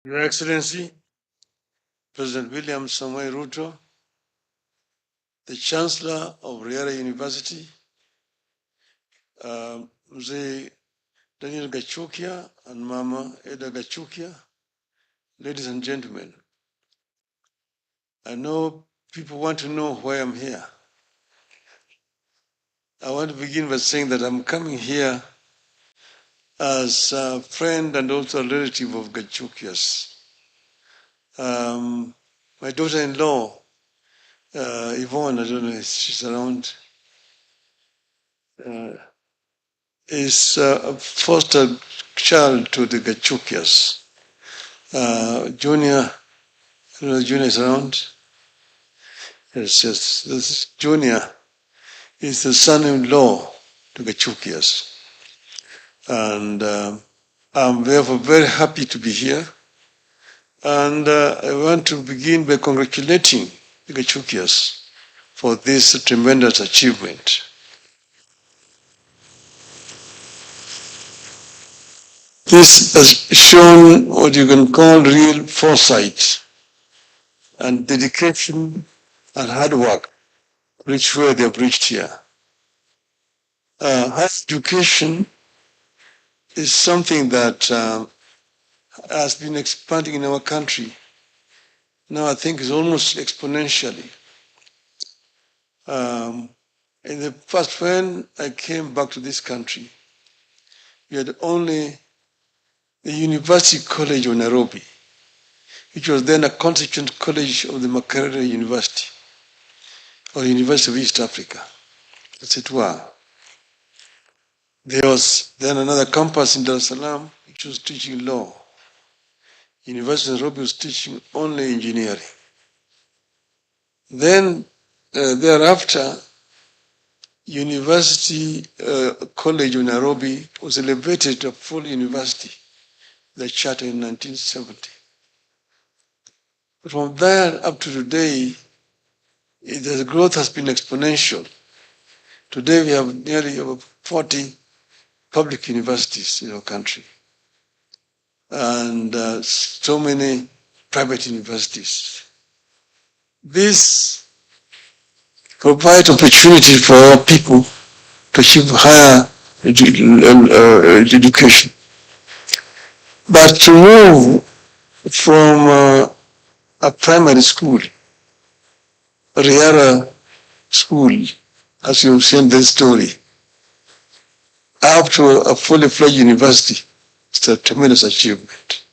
Your Excellency, President William Samoei Ruto, the Chancellor of Riara University, Mzee Daniel Gachukia and Mama Eda Gachukia, ladies and gentlemen, I know people want to know why I'm here. I want to begin by saying that I'm coming here as a friend and also a relative of Gachukia's. My daughter-in-law, Yvonne, I don't know if she's around, is a foster child to the Gachukias. Junior, I don't know if Junior is around. Yes, yes. This Junior is the son-in-law to Gachukias. And I'm therefore very happy to be here. And I want to begin by congratulating the Gachukias for this tremendous achievement. This has shown what you can call real foresight and dedication and hard work, reach where they've reached here. Higher education is something that has been expanding in our country. Now I think it's almost exponentially. In the past, when I came back to this country, we had only the University College of Nairobi, which was then a constituent college of the Makerere University, or University of East Africa, as it were. There was then another campus in Dar es Salaam, which was teaching law. University of Nairobi was teaching only engineering. Then, thereafter, University College of Nairobi was elevated to a full university, the charter in 1970. But from there up to today, the growth has been exponential. Today we have nearly over 40 public universities in our country, and so many private universities. This provides opportunity for our people to achieve higher education. But to move from a primary school, Riara school, as you've seen this story, up to a fully fledged university, it's a tremendous achievement.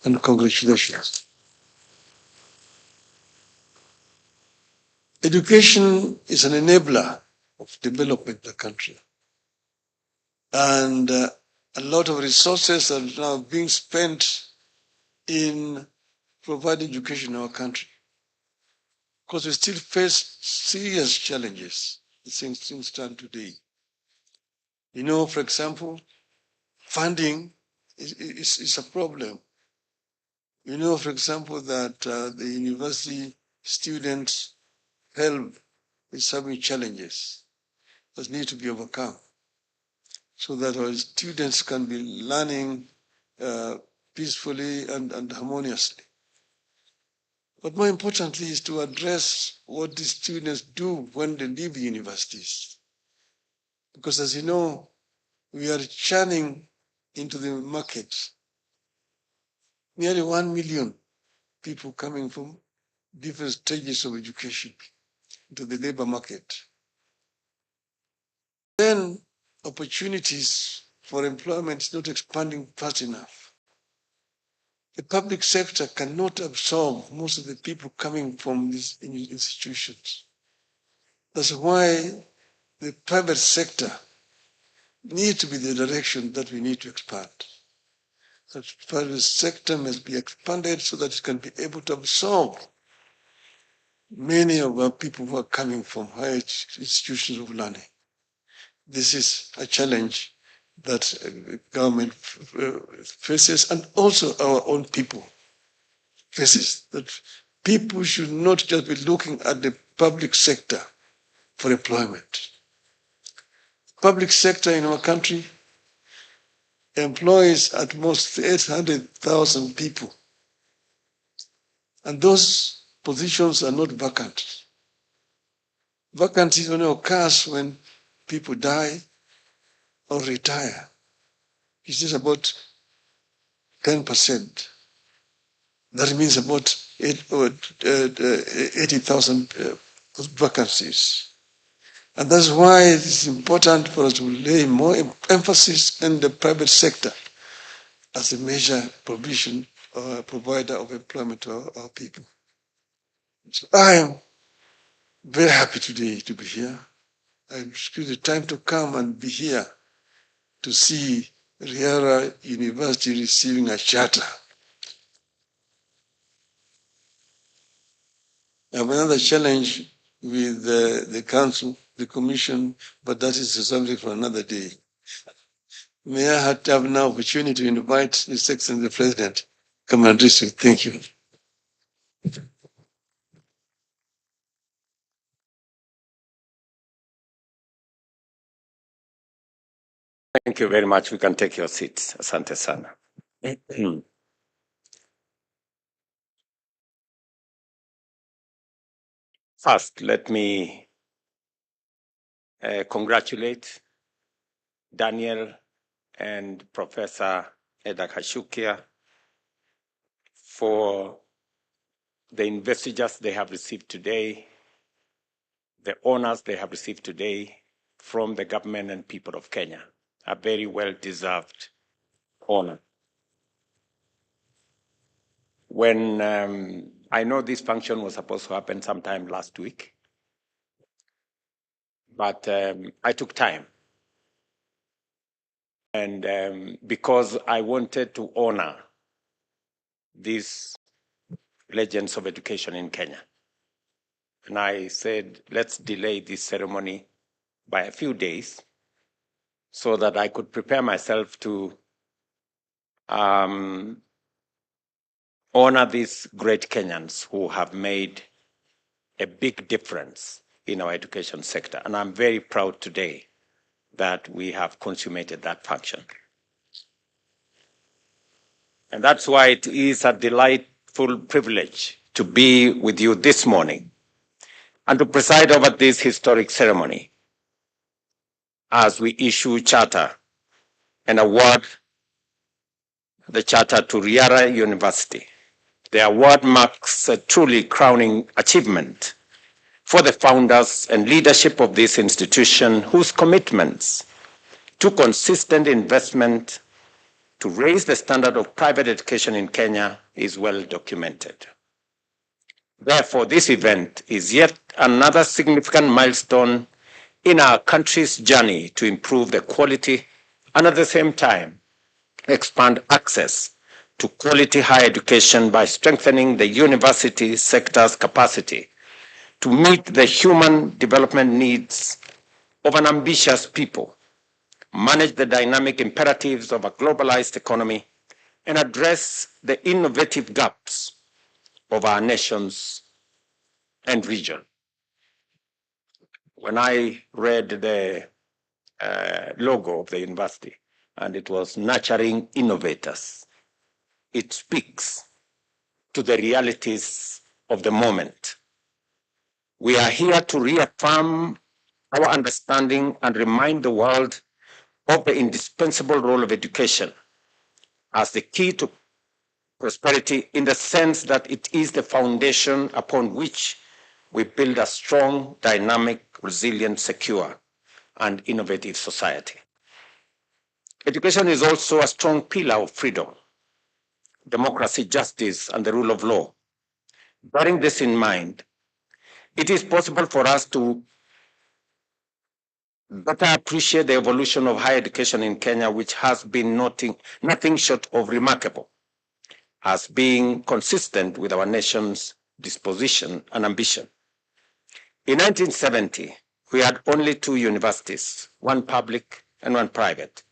And congratulations. Education is an enabler of development in the country. And a lot of resources are now being spent in providing education in our country. Because we still face serious challenges as things stand today. You know, for example, funding is a problem. You know, for example, that the university students' health is having challenges that need to be overcome so that our students can be learning peacefully and harmoniously. But more importantly is to address what the students do when they leave the universities. Because as you know, we are churning into the market nearly 1 million people coming from different stages of education into the labor market. Then opportunities for employment is not expanding fast enough. The public sector cannot absorb most of the people coming from these institutions. That's why the private sector needs to be the direction that we need to expand. The private sector must be expanded so that it can be able to absorb many of our people who are coming from higher institutions of learning. This is a challenge that government faces, and also our own people faces, that people should not just be looking at the public sector for employment. Public sector in our country employs at most 800,000 people And those positions are not vacant. Vacancies only occurs when people die or retire. It's just about 10%. That means about 80,000 vacancies. And that's why it's important for us to lay more emphasis in the private sector as a major provision or provider of employment to our people. So I am very happy today to be here. I'm sure the time to come and be here to see Riara University receiving a charter. I have another challenge with the council, the commission, but that is something for another day. May I have an opportunity to invite His Excellency the President come and address you. Thank you. Thank you very much. We can take your seats. Asante sana. First, let me congratulate Daniel and Professor Eda Kashukia for the investitures they have received today, the honors they have received today from the government and people of Kenya. A very well-deserved honor. When I know this function was supposed to happen sometime last week, but I took time. And because I wanted to honor these legends of education in Kenya. And I said, let's delay this ceremony by a few days so that I could prepare myself to honor these great Kenyans who have made a big difference in our education sector. And I'm very proud today that we have consummated that function. And that's why it is a delightful privilege to be with you this morning and to preside over this historic ceremony as we issue charter and award the charter to Riara University. The award marks a truly crowning achievement for the founders and leadership of this institution, whose commitments to consistent investment to raise the standard of private education in Kenya is well documented. Therefore, this event is yet another significant milestone in our country's journey to improve the quality and at the same time expand access to quality higher education by strengthening the university sector's capacity to meet the human development needs of an ambitious people, manage the dynamic imperatives of a globalized economy, and address the innovative gaps of our nations and region. When I read the logo of the university, and it was nurturing innovators, it speaks to the realities of the moment. We are here to reaffirm our understanding and remind the world of the indispensable role of education as the key to prosperity, in the sense that it is the foundation upon which we build a strong, dynamic, resilient, secure, and innovative society. Education is also a strong pillar of freedom, democracy, justice, and the rule of law. Bearing this in mind, it is possible for us to better appreciate the evolution of higher education in Kenya, which has been nothing short of remarkable, as being consistent with our nation's disposition and ambition. In 1970, we had only 2 universities, one public and one private,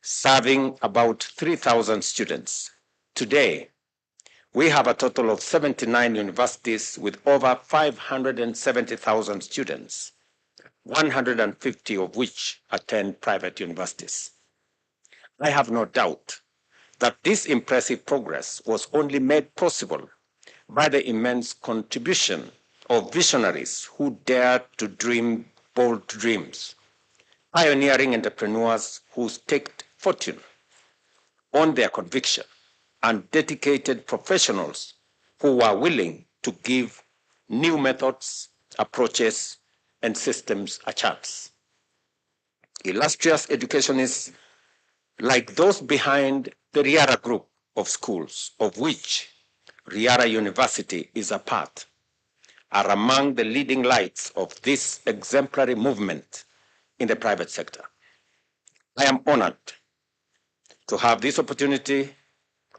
serving about 3,000 students. Today, we have a total of 79 universities with over 570,000 students, 150 of which attend private universities. I have no doubt that this impressive progress was only made possible by the immense contribution of visionaries who dared to dream bold dreams, pioneering entrepreneurs who staked fortune on their conviction, and dedicated professionals who were willing to give new methods, approaches, and systems a chance. Illustrious educationists like those behind the Riara group of schools, of which Riara University is a part, are among the leading lights of this exemplary movement in the private sector. I am honored to have this opportunity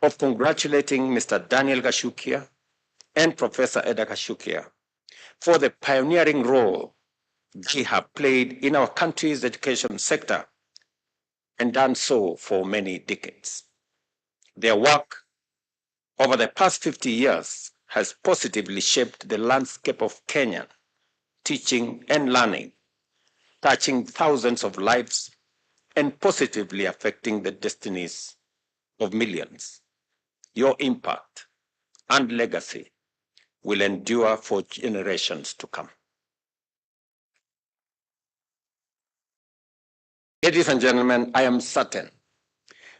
of congratulating Mr. Daniel Gashukia and Professor Eda Gashukia for the pioneering role they have played in our country's education sector and done so for many decades. Their work over the past 50 years has positively shaped the landscape of Kenyan teaching and learning, touching thousands of lives and positively affecting the destinies of millions. Your impact and legacy will endure for generations to come. Ladies and gentlemen, I am certain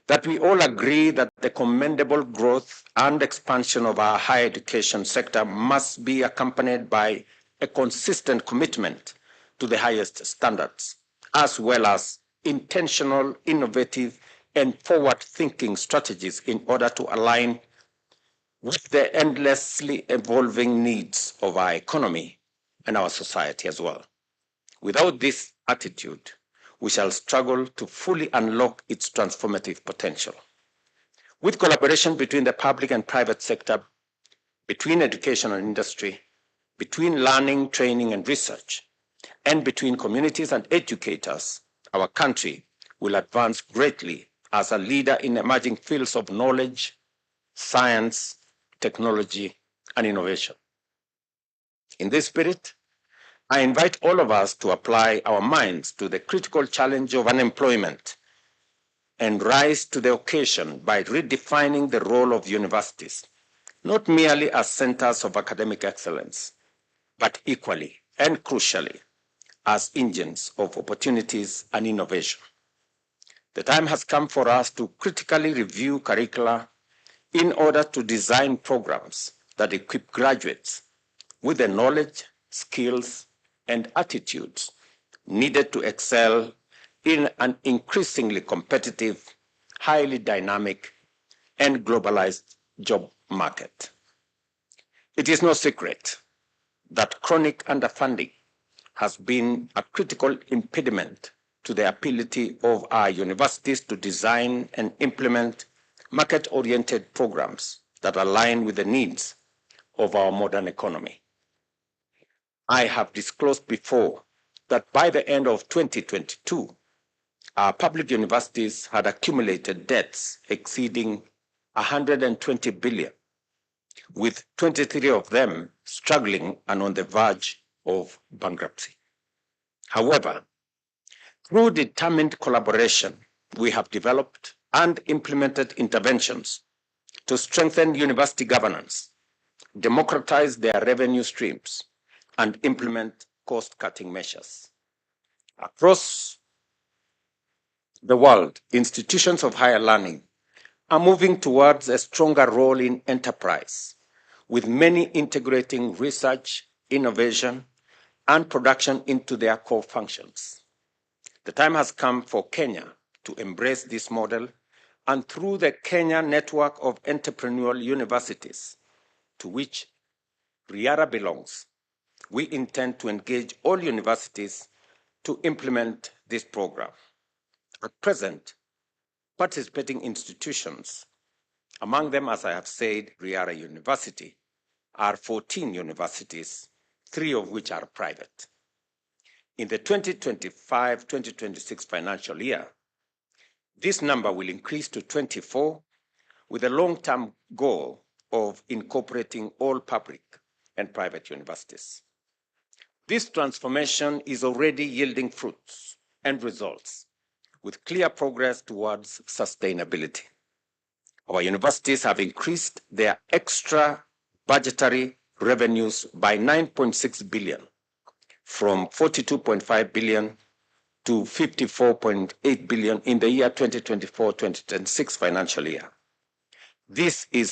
that we all agree that the commendable growth and expansion of our higher education sector must be accompanied by a consistent commitment to the highest standards, as well as intentional, innovative, and forward-thinking strategies in order to align with the endlessly evolving needs of our economy and our society as well. Without this attitude, we shall struggle to fully unlock its transformative potential. With collaboration between the public and private sector, between education and industry, between learning, training, and research, and between communities and educators, our country will advance greatly as a leader in emerging fields of knowledge, science, technology, and innovation. In this spirit, I invite all of us to apply our minds to the critical challenge of unemployment and rise to the occasion by redefining the role of universities, not merely as centers of academic excellence, but equally and crucially as engines of opportunities and innovation. The time has come for us to critically review curricula in order to design programs that equip graduates with the knowledge, skills, and attitudes needed to excel in an increasingly competitive, highly dynamic, and globalized job market. It is no secret that chronic underfunding has been a critical impediment to the ability of our universities to design and implement market-oriented programs that align with the needs of our modern economy. I have disclosed before that by the end of 2022, our public universities had accumulated debts exceeding 120 billion, with 23 of them struggling and on the verge of bankruptcy. However, through determined collaboration, we have developed and implemented interventions to strengthen university governance, democratize their revenue streams, and implement cost-cutting measures. Across the world, institutions of higher learning are moving towards a stronger role in enterprise, with many integrating research, innovation, and production into their core functions. The time has come for Kenya to embrace this model, and through the Kenya network of entrepreneurial universities, to which Riara belongs, we intend to engage all universities to implement this program. At present, participating institutions, among them, as I have said, Riara University, are 14 universities, 3 of which are private. In the 2025-2026 financial year, this number will increase to 24, with a long-term goal of incorporating all public and private universities. This transformation is already yielding fruits and results, with clear progress towards sustainability. Our universities have increased their extra budgetary revenues by 9.6 billion, from 42.5 billion to 54.8 billion in the year 2024-2026 financial year. This is